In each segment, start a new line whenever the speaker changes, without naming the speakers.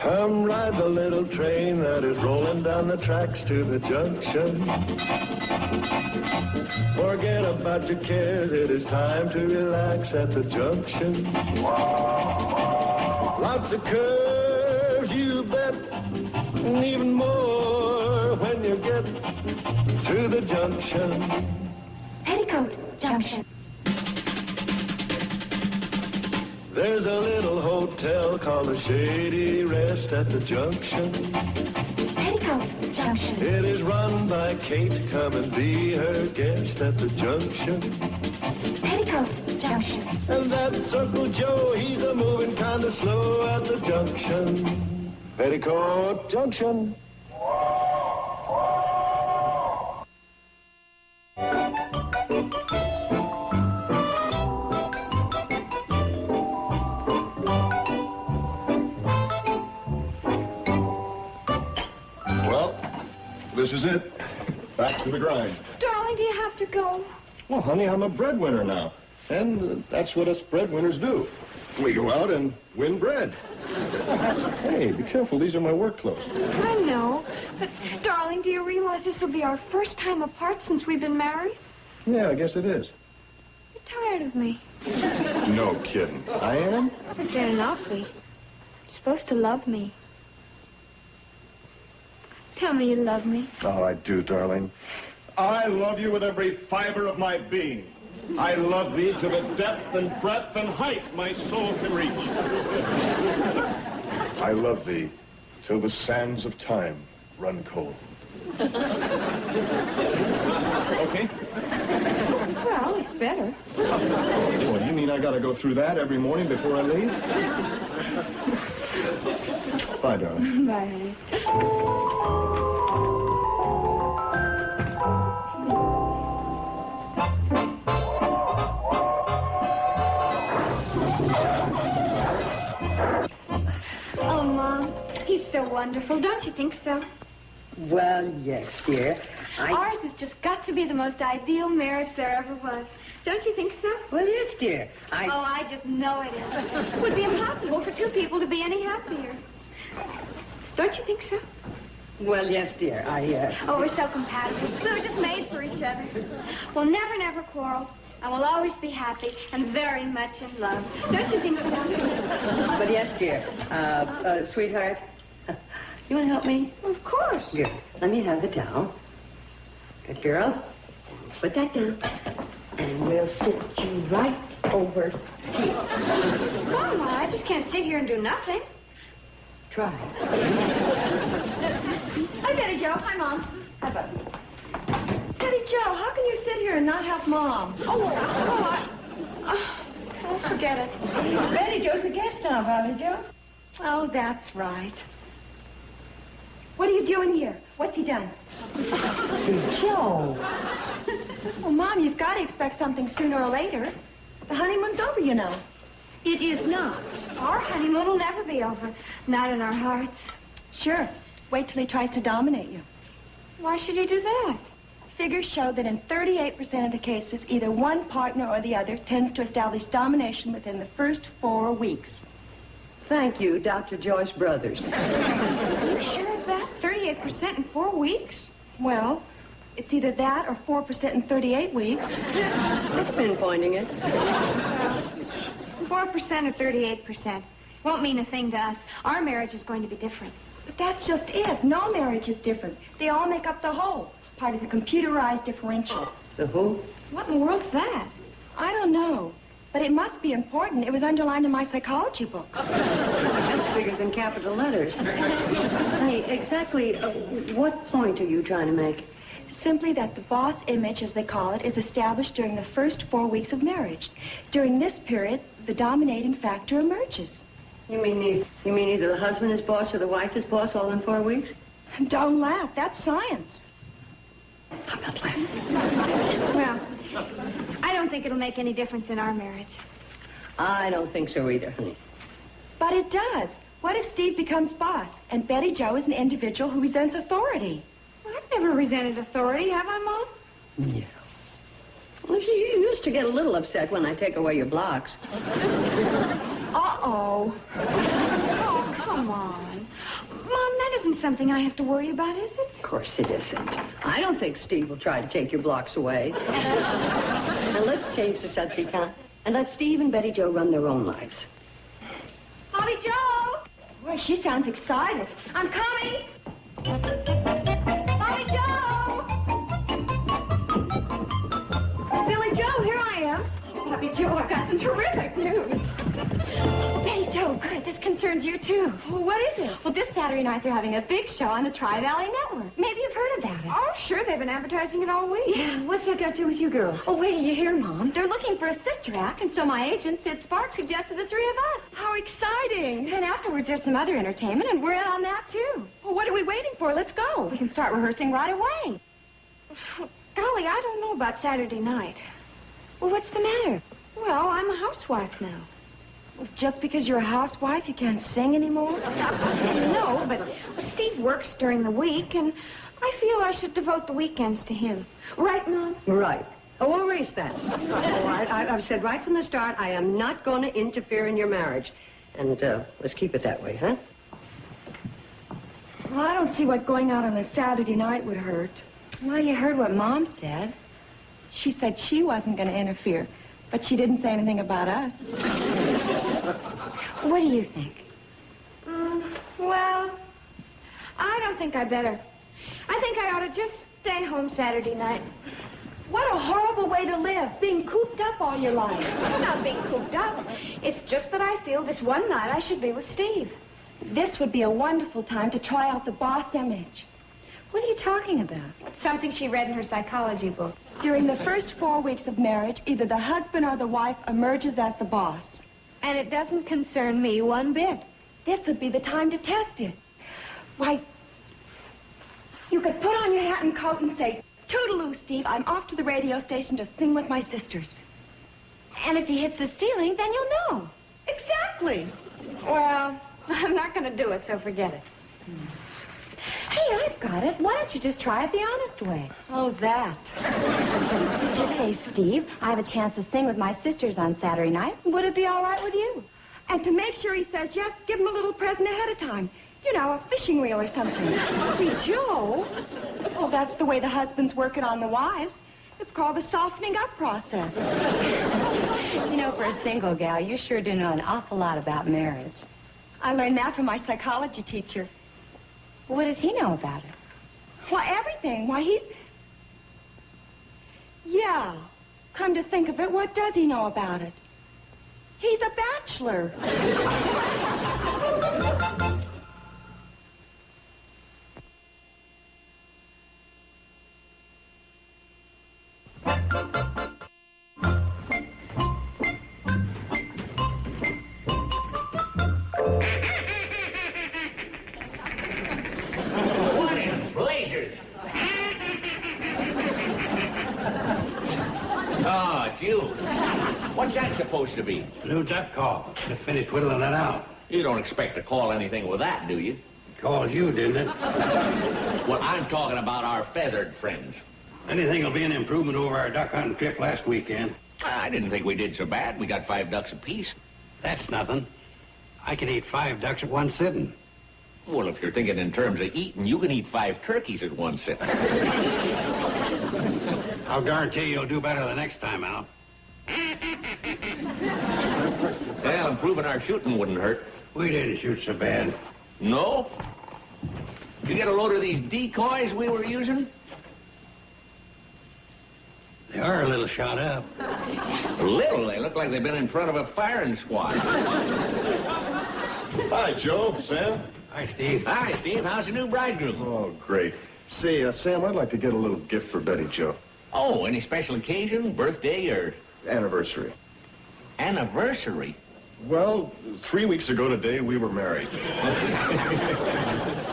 Come ride the little train that is rolling down the tracks to the junction. Forget about your cares, it is time to relax at the junction. Lots of curves, you bet, and even more when you get to the junction.
Petticoat Junction.
There's a little hotel called the Shady Rest at the junction.
Petticoat Junction.
It is run by Kate. Come and be her guest at the junction.
Petticoat Junction.
And that Circle Joe, he's a moving kind of slow at the junction. Petticoat Junction. Well, this is it. Back to the grind.
Darling, do you have to go?
Well, honey, I'm a breadwinner now. And that's what us breadwinners do. We go out and win bread. Hey, be careful. These are my work clothes.
I know. But, darling, do you realize this will be our first time apart since we've been married?
Yeah, I guess it is.
You're tired of me.
No kidding. I am?
But fair enough, you're supposed to love me. Tell me you love me.
Oh, I do, darling. I love you with every fiber of my being. I love thee to the depth and breadth and height my soul can reach. I love thee till the sands of time run cold. Okay?
Well, it's better.
What, do you mean I gotta go through that every morning before I leave? Bye, darling.
Bye, honey. Oh, Mom, he's so wonderful. Don't you think so?
Well, yes, dear.
Ours has just got to be the most ideal marriage there ever was. Don't you think so?
Well, yes, dear.
Oh, I just know it is. It would be impossible for two people to be any happier. Don't you think so?
Well, yes, dear.
Oh, we're so compatible. We were just made for each other. We'll never, never quarrel. And we'll always be happy and very much in love. Don't you think so?
But yes, dear. Sweetheart, you want to help me?
Of course.
Here, let me have the towel. Good girl. Put that down. And we'll sit you right over here.
Mama, I just can't sit here and do nothing.
Try.
Hi, Betty Joe. Hi, Mom. Hi, Bubby. Betty Joe, how can you sit here and not help Mom? Forget it.
Betty Joe's the guest now, Bobby Joe.
Oh, that's right.
What are you doing here? What's he done?
Joe.
Well, Mom, you've got to expect something sooner or later. The honeymoon's over, you know.
It is not.
Our honeymoon will never be over. Not in our hearts.
Sure. Wait till he tries to dominate you.
Why should he do that?
Figures show that in 38% of the cases, either one partner or the other tends to establish domination within the first 4 weeks.
Thank you, Dr. Joyce Brothers.
Are you sure of that? 38% in 4 weeks?
Well, it's either that or 4% in 38 weeks.
It's pinpointing it.
4% or 38% won't mean a thing to us. Our marriage is going to be different.
But that's just it. No marriage is different. They all make up the whole. Part of the computerized differential.
The who?
What in the world's that?
I don't know. But it must be important. It was underlined in my psychology book.
That's bigger than capital letters. Hey, exactly what point are you trying to make?
Simply that the boss image, as they call it, is established during the first 4 weeks of marriage. During this period, the dominating factor emerges.
You mean either the husband is boss or the wife is boss all in 4 weeks?
Don't laugh. That's science.
I'm not laughing.
Well, I don't think it'll make any difference in our marriage.
I don't think so either, honey.
But it does. What if Steve becomes boss and Betty Joe is an individual who resents authority?
I've never resented authority, have I, Mom?
Yeah. Well, you used to get a little upset when I take away your blocks.
Uh-oh.
Oh, come come on. Mom, that isn't something I have to worry about, is it?
Of course it isn't. I don't think Steve will try to take your blocks away. Now, let's change the subject, huh? And let Steve and Betty Jo run their own lives.
Bobby Joe!
Boy, she sounds excited.
I'm coming! Bobby Joe!
Billy Joe, here I am.
Bobby Joe, I've got some terrific news. Betty Joe, good. This concerns you, too.
Well, what is it?
Well, this Saturday night they're having a big show on the Tri-Valley Network. Maybe you've heard about it.
Oh, sure. They've been advertising it all week.
Yeah, what's that got to do with you girls? Oh, wait till you hear, Mom. They're looking for a sister act, and so my agent, Sid Sparks, suggested the three of us.
How exciting.
Then afterwards there's some other entertainment, and we're in on that, too.
Well, what are we waiting for? Let's go.
We can start rehearsing right away.
Golly, I don't know about Saturday night.
Well, what's the matter?
Well, I'm a housewife now. Just because you're a housewife, you can't sing anymore?
No, but Steve works during the week, and I feel I should devote the weekends to him. Right, Mom?
Right. Oh, I'll erase that. Oh, I've said right from the start, I am not going to interfere in your marriage. And let's keep it that way, huh?
Well, I don't see what going out on a Saturday night would hurt.
Well, you heard what Mom said.
She said she wasn't going to interfere, but she didn't say anything about us.
What do you think?
Well, I don't think I better. I think I ought to just stay home Saturday night. What a horrible way to live, being cooped up all your life.
I'm not being cooped up. It's just that I feel this one night I should be with Steve.
This would be a wonderful time to try out the boss image.
What are you talking about? Something she read in her psychology book.
During the first 4 weeks of marriage, either the husband or the wife emerges as the boss.
And it doesn't concern me one bit.
This would be the time to test it. Why, you could put on your hat and coat and say, "Toodaloo, Steve, I'm off to the radio station to sing with my sisters."
And if he hits the ceiling, then you'll know.
Exactly.
Well, I'm not going to do it, so forget it. Hey, I've got it. Why don't you just try it the honest way?
Oh, that.
Just say, Steve, I have a chance to sing with my sisters on Saturday night. Would it be all right with you?
And to make sure he says yes, give him a little present ahead of time. You know, a fishing reel or something. Bobby Joe. Oh, that's the way the husbands work it on the wives. It's called the softening up process.
You know, for a single gal, you sure do know an awful lot about marriage.
I learned that from my psychology teacher.
What does he know about it?
Why, everything. Why, he's... Yeah. Come to think of it, what does he know about it? He's a bachelor.
What's that supposed to be?
New duck call. Just finished whittling it out.
You don't expect to call anything with that, do you?
Called you, didn't it?
Well, I'm talking about our feathered friends.
Anything will be an improvement over our duck hunting trip last weekend.
I didn't think we did so bad. We got 5 ducks apiece.
That's nothing. I can eat 5 ducks at one sitting.
Well, if you're thinking in terms of eating, you can eat 5 turkeys at one sitting.
I'll guarantee you'll do better the next time out.
Well, improving our shooting wouldn't hurt.
We didn't shoot so bad.
No? You get a load of these decoys we were using?
They are a little shot up.
A little. They look like they've been in front of a firing squad.
Hi, Joe, Sam.
Hi, Steve.
Hi, Steve. How's the new bridegroom?
Oh, great. Say, Sam, I'd like to get a little gift for Betty Jo.
Oh, any special occasion? Birthday or
Anniversary.
anniversary?
Well, 3 weeks ago today, we were married.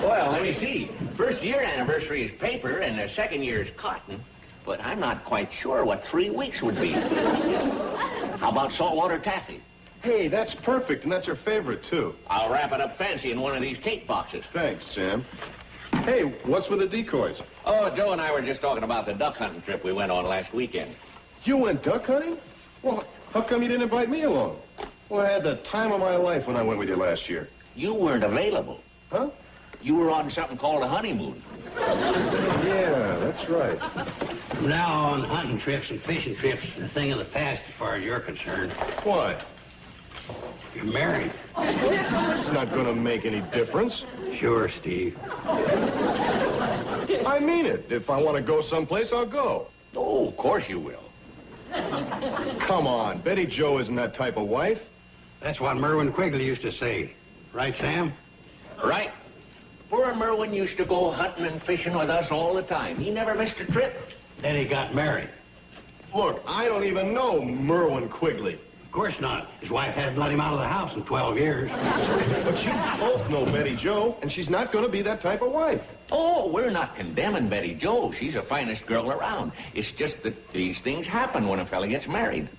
Well, let me see. First year anniversary is paper, and the second year is cotton. But I'm not quite sure what 3 weeks would be. How about saltwater taffy?
Hey, that's perfect, and that's her favorite, too.
I'll wrap it up fancy in one of these cake boxes.
Thanks, Sam. Hey, what's with the decoys?
Oh, Joe and I were just talking about the duck hunting trip we went on last weekend.
You went duck hunting? Well, how come you didn't invite me along? Well, I had the time of my life when I went with you last year.
You weren't available.
Huh?
You were on something called a honeymoon.
Yeah, that's right.
Now on hunting trips and fishing trips, a thing of the past as far as you're concerned.
Why?
You're married.
It's not going to make any difference.
Sure, Steve.
I mean it. If I want to go someplace, I'll go.
Oh, of course you will.
Come on, Betty Jo isn't that type of wife.
That's what Merwin Quigley used to say. Right, Sam?
Right. Poor Merwin used to go hunting and fishing with us all the time. He never missed a trip.
Then he got married.
Look, I don't even know Merwin Quigley.
Of course not. His wife hadn't let him out of the house in 12 years.
But you both know Betty Jo, and she's not going to be that type of wife.
Oh, we're not condemning Betty Jo. She's the finest girl around. It's just that these things happen when a fella gets married.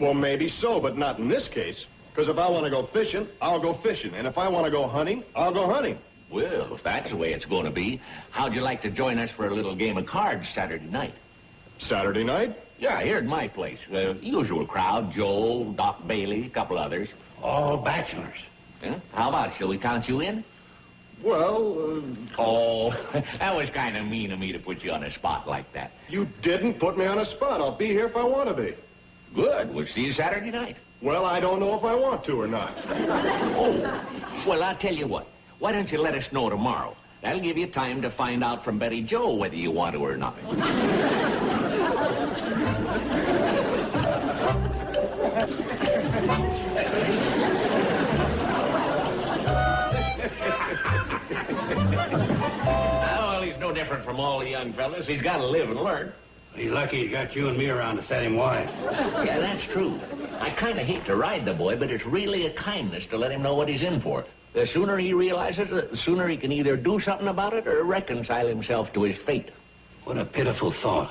Well, maybe so, but not in this case. Because if I want to go fishing, I'll go fishing. And if I want to go hunting, I'll go hunting.
Well, if that's the way it's going to be, how'd you like to join us for a little game of cards Saturday night?
Saturday night?
Yeah, here at my place. The usual crowd, Joe, Doc Bailey, a couple others.
All bachelors.
Huh? How about it? Shall we count you in?
Well,
Oh, that was kind of mean of me to put you on a spot like that.
you didn't put me on a spot. I'll be here if I want to be.
Good. We'll see you Saturday night.
Well, I don't know if I want to or not.
Oh, well, I'll tell you what. Why don't you let us know tomorrow? That'll give you time to find out from Betty Jo whether you want to or not. Well, he's no different from all the young fellas. He's got to live and learn.
He's lucky he's got you and me around to set him wise.
Yeah, that's true. I kind of hate to ride the boy, but it's really a kindness to let him know what he's in for. The sooner he realizes it, the sooner he can either do something about it or reconcile himself to his fate.
What a pitiful thought.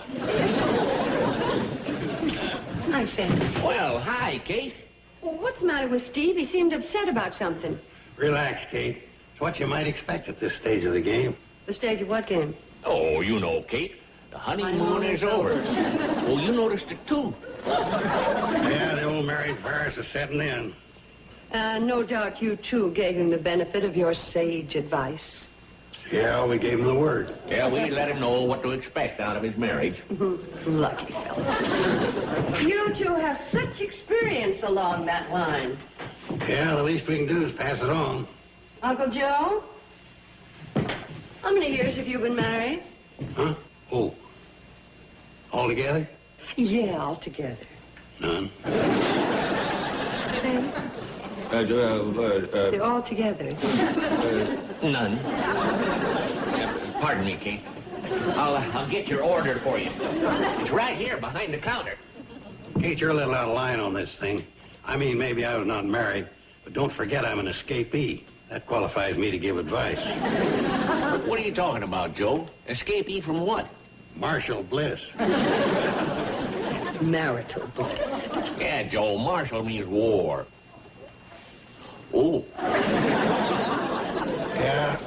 Hi, Sam.
Well, hi, Kate.
Well, what's the matter with Steve? He seemed upset about something.
Relax, Kate. It's what you might expect at this stage of the game.
The stage of what game?
Oh, you know, Kate. The honeymoon is over. Oh, you noticed it, too.
Yeah, the old marriage virus is setting in.
No doubt you, too, gave him the benefit of your sage advice.
Yeah, we gave him the word.
Yeah, we let him know what to expect out of his marriage.
Lucky fellow. You two have such experience along that line.
Yeah, the least we can do is pass it on.
Uncle Joe? How many years have you been married?
Huh? Oh. All together?
Yeah, altogether.
None.
They're all together.
None. Pardon me, Kate. I'll get your order for you. It's right here behind the counter.
Kate, you're a little out of line on this thing. I mean, maybe I was not married, but don't forget I'm an escapee. That qualifies me to give advice.
What are you talking about, Joe? Escapee from what?
Martial bliss.
Marital bliss.
Yeah, Joe, martial means war. Oh.
Yeah.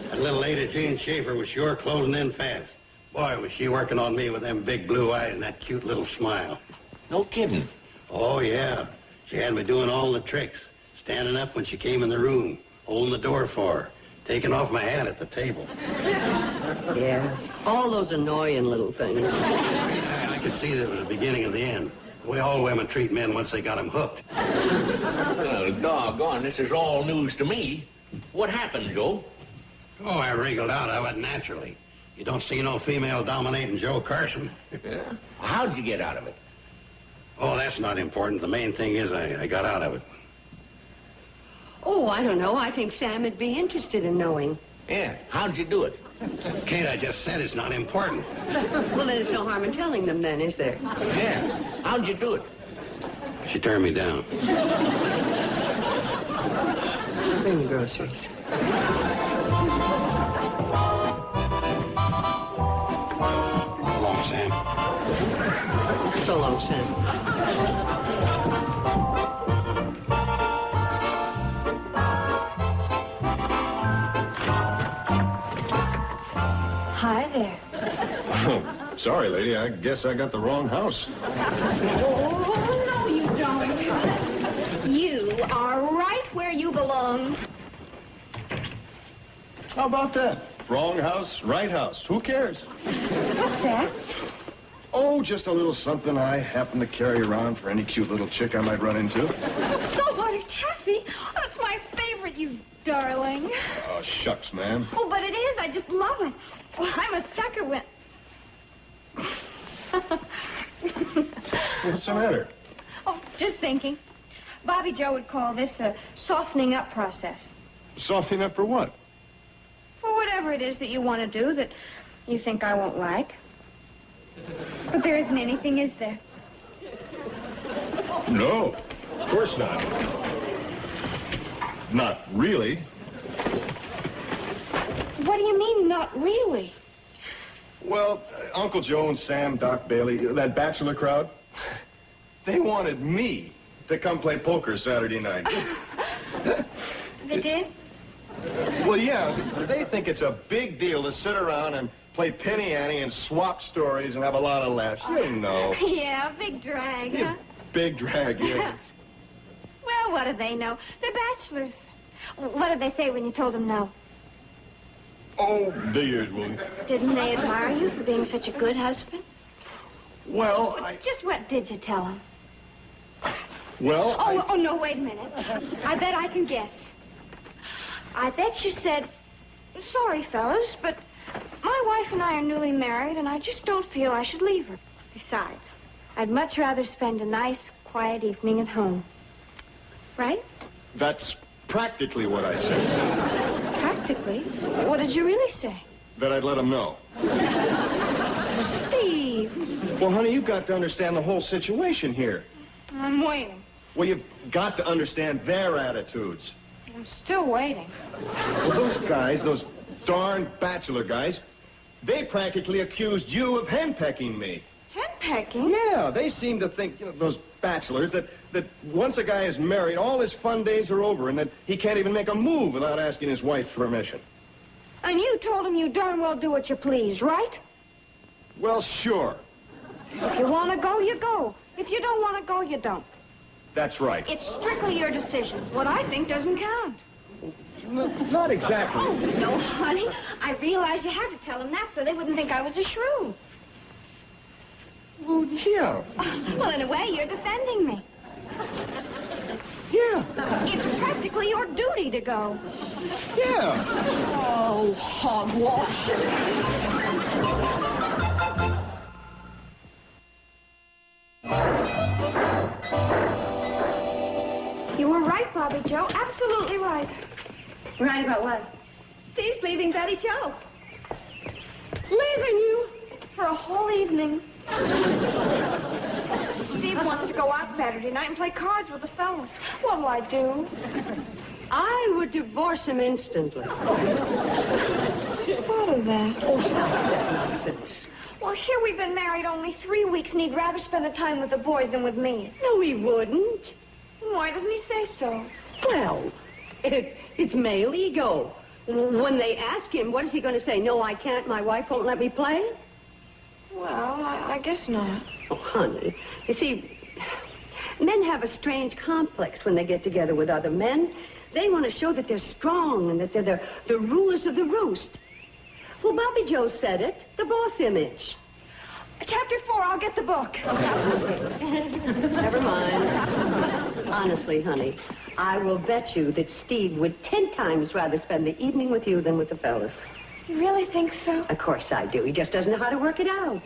That little lady Jane Schaefer was sure closing in fast. Boy, was she working on me with them big blue eyes and that cute little smile.
No kidding.
Oh, yeah. She had me doing all the tricks. Standing up when she came in the room. Holding the door for her. Taking off my hat at the table.
Yeah. All those annoying little things.
I could see that it was the beginning of the end. The way all women treat men once they got them hooked.
Oh, doggone, this is all news to me. What happened, Joe?
Oh, I wriggled out of it naturally. You don't see no female dominating Joe Carson.
Yeah? How'd you get out of it?
Oh, that's not important. The main thing is I got out of it.
Oh, I don't know. I think Sam would be interested in knowing.
Yeah, how'd you do it?
Kate, I just said it's not important.
Well, then there's no harm in telling them then, is there?
Yeah, how'd you do it?
She turned me down.
Bring the groceries.
So long, Sam.
So long, Sam. Hi there.
Sorry, lady. I guess I got the wrong house.
Oh, no, you don't. You are right where you belong.
How about that? Wrong house, right house. Who cares?
What's that?
Oh, just a little something I happen to carry around for any cute little chick I might run into.
Salt water taffy? Oh, that's my favorite, you darling.
Oh, shucks, ma'am.
Oh, but it is. I just love it. Well, I'm a sucker when...
What's the matter?
Oh, just thinking. Bobby Joe would call this a softening up process.
Softening up for what?
For whatever it is that you want to do that you think I won't like. But there isn't anything, is there?
No, of course not. Not really.
What do you mean, not really?
Well, Uncle Joe and Sam, Doc Bailey, that bachelor crowd, they wanted me to come play poker Saturday night.
They did?
Well, yeah, they think it's a big deal to sit around and play Penny Annie and swap stories and have a lot of laughs. You know.
Yeah, big drag, huh?
Big drag, yes.
Well, what do they know? They're bachelors. What did they say when you told them no?
Oh, the usual.
Didn't they admire you for being such a good husband?
Well,
Just what did you tell them?
Well,
Oh, no, wait a minute. I bet I can guess. I bet you said, sorry, fellas, but my wife and I are newly married, and I just don't feel I should leave her. Besides, I'd much rather spend a nice, quiet evening at home. Right?
That's practically what I said.
Practically. What did you really say?
That I'd let them know.
Steve.
Well, honey, you've got to understand the whole situation here.
I'm waiting.
Well, you've got to understand their attitudes.
I'm still waiting.
Well, those guys, those darn bachelor guys, they practically accused you of henpecking me.
Henpecking?
Yeah, they seem to think, those bachelors, that once a guy is married, all his fun days are over and that he can't even make a move without asking his wife's permission.
And you told him you darn well do what you please, right?
Well, sure.
If you want to go, you go. If you don't want to go, you don't.
That's right.
It's strictly your decision. What I think doesn't count.
Not exactly.
Oh, no, honey. I realized you had to tell them that so they wouldn't think I was a shrew.
Well, yeah.
Well, in a way, you're defending me.
Yeah.
It's practically your duty to go.
Yeah.
Oh, hogwash.
You were right, Bobby Joe. Absolutely right.
Right about what?
Steve's leaving Betty Joe. Leaving you? For a whole evening. Steve wants to go out Saturday night and play cards with the fellas. What'll I do?
I would divorce him instantly.
What of that?
Oh, stop that nonsense.
Well, here we've been married only 3 weeks, and he'd rather spend the time with the boys than with me.
No, he wouldn't.
Why doesn't he say so?
Well, it's male ego. When they ask him, what is he going to say? No, I can't. My wife won't let me play?
Well, I guess not.
Oh, honey. You see, men have a strange complex when they get together with other men. They want to show that they're strong and that they're the rulers of the roost. Well, Bobby Joe said it. The boss image.
Chapter 4, I'll get the book.
Never mind. Honestly, honey, I will bet you that Steve would 10 times rather spend the evening with you than with the fellas.
You really think so?
Of course I do. He just doesn't know how to work it out.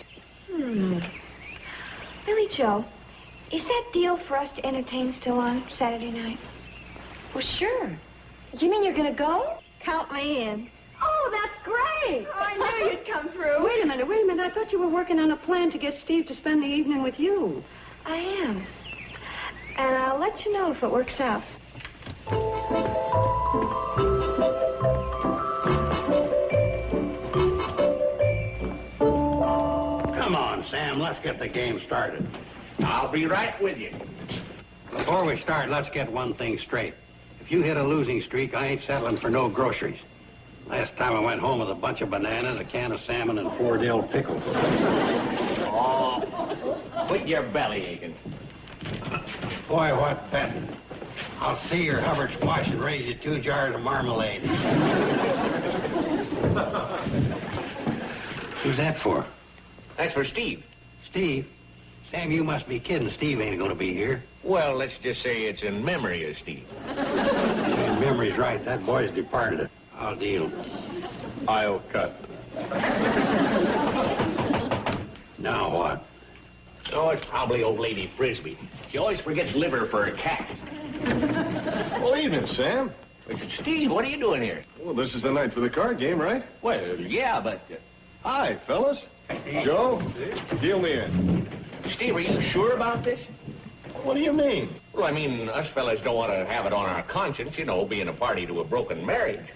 Billy Joe, is that deal for us to entertain still on Saturday night?
Well, sure.
You mean you're going to go? Count me in. Oh, that's great. Oh, I knew you'd come through.
Wait a minute. I thought you were working on a plan to get Steve to spend the evening with you.
I am. And I'll let you know if it works out.
Come on, Sam. Let's get the game started.
I'll be right with you.
Before we start, let's get one thing straight. If you hit a losing streak, I ain't settling for no groceries. Last time I went home with a bunch of bananas, a can of salmon, and 4 dill pickles.
Oh, quit your belly aching.
Boy, what betting. I'll see your Hubbard squash and raise you 2 jars of marmalade. Who's that for?
That's for Steve.
Steve? Sam, you must be kidding. Steve ain't going to be here.
Well, let's just say it's in memory of Steve.
Your memory's right. That boy's departed. I'll deal.
I'll cut.
Now what?
Oh, it's probably old lady Frisbee. She always forgets liver for a cat.
Well, evening, Sam.
Steve, what are you doing here?
Well, this is the night for the card game, right?
Well, yeah, but...
Hi, fellas. Joe, deal me in.
Steve, are you sure about this?
What do you mean?
Well, I mean, us fellas don't want to have it on our conscience, you know, being a party to a broken marriage.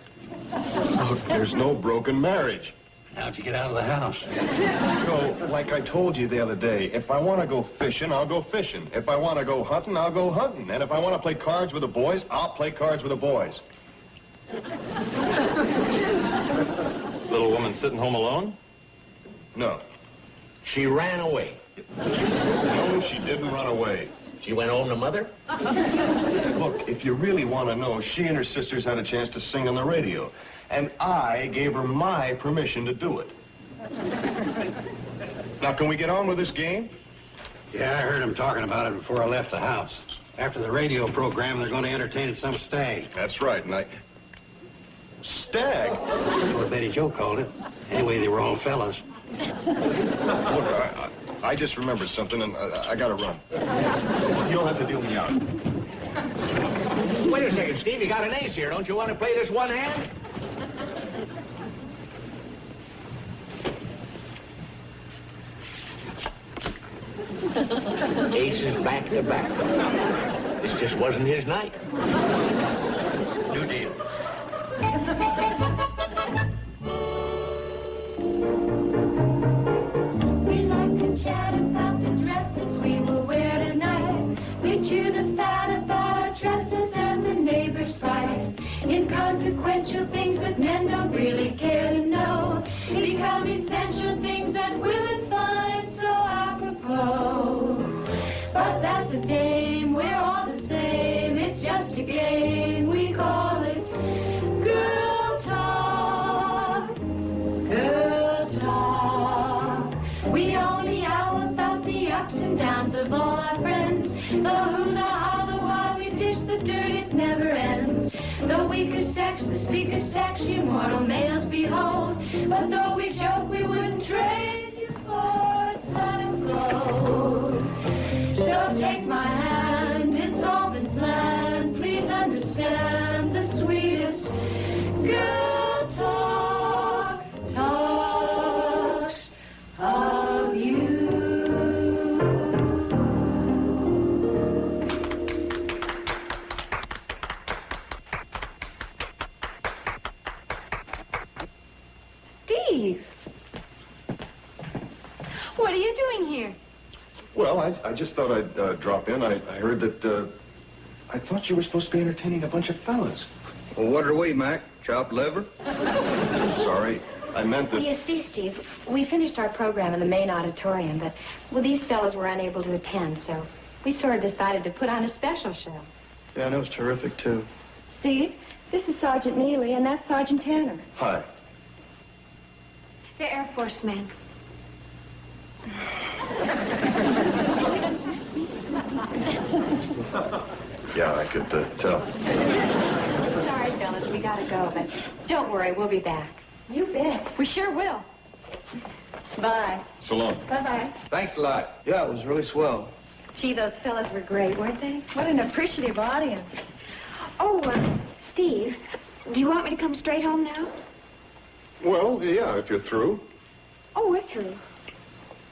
Look, there's no broken marriage.
How'd you get out of the house?
Joe, like I told you the other day, if I want to go fishing, I'll go fishing. If I want to go hunting, I'll go hunting. And if I want to play cards with the boys, I'll play cards with the boys.
Little woman sitting home alone?
No.
She ran away.
No, she didn't run away.
She went home to mother?
Look, if you really want to know, she and her sisters had a chance to sing on the radio. And I gave her my permission to do it. Now, can we get on with this game?
Yeah, I heard him talking about it before I left the house. After the radio program, they're going to entertain at some stag.
That's right, and I... Stag?
That's what Betty Jo called it. Anyway, they were all fellas.
Look, I just remembered something, and I gotta run. You'll have to deal me out.
Wait a second, Steve. You got an ace here. Don't you want to play this one hand? Aces back to back. This just wasn't his night.
New deal.
We like to chat about the dresses we will wear tonight. We chew the fat about our dresses and the neighbors fight. Inconsequential things that men don't really care to know become essential things that women find so apropos. But that's a dame, we're all the same. It's just a game, we call it girl talk. Girl talk. We only howl about the ups and downs of all our friends. The who, the how, the why, we dish the dirt, it never ends. The weaker sex, the speaker sex, you mortal males behold. But though we joke, we wouldn't trade you for a ton of gold. So take my hand, it's all been planned. Please understand the sweetest girl talk talks of you.
Steve! What are you doing here?
Well, I just thought I'd drop in. I heard that, I thought you were supposed to be entertaining a bunch of fellas.
Well, what are we, Mac? Chopped liver?
Sorry, I meant that...
Yes, Steve. We finished our program in the main auditorium, but, well, these fellows were unable to attend, so we sort of decided to put on a special show.
Yeah, and it was terrific, too.
Steve, this is Sergeant Neely, and that's Sergeant Tanner.
Hi.
The Air Force men.
Yeah, I could tell.
Sorry, fellas, we gotta go, but don't worry, we'll be back.
You bet.
We sure will.
Bye.
So long.
Bye-bye.
Thanks a lot. Yeah, it was really swell.
Gee, those fellas were great, weren't they?
What an appreciative audience.
Oh, Steve, do you want me to come straight home now?
Well, yeah, if you're through.
Oh, we're through.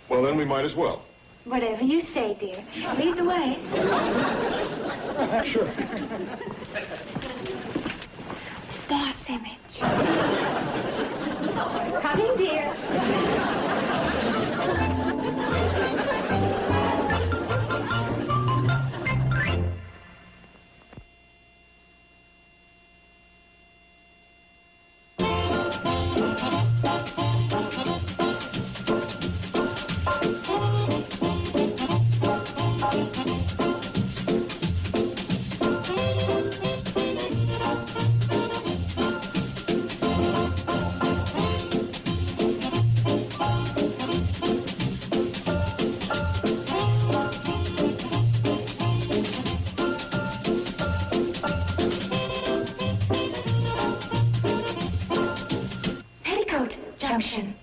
Well, then we might as well.
Whatever you say, dear. Lead the way.
Sure.
Boss image.
Coming, dear.
Junction.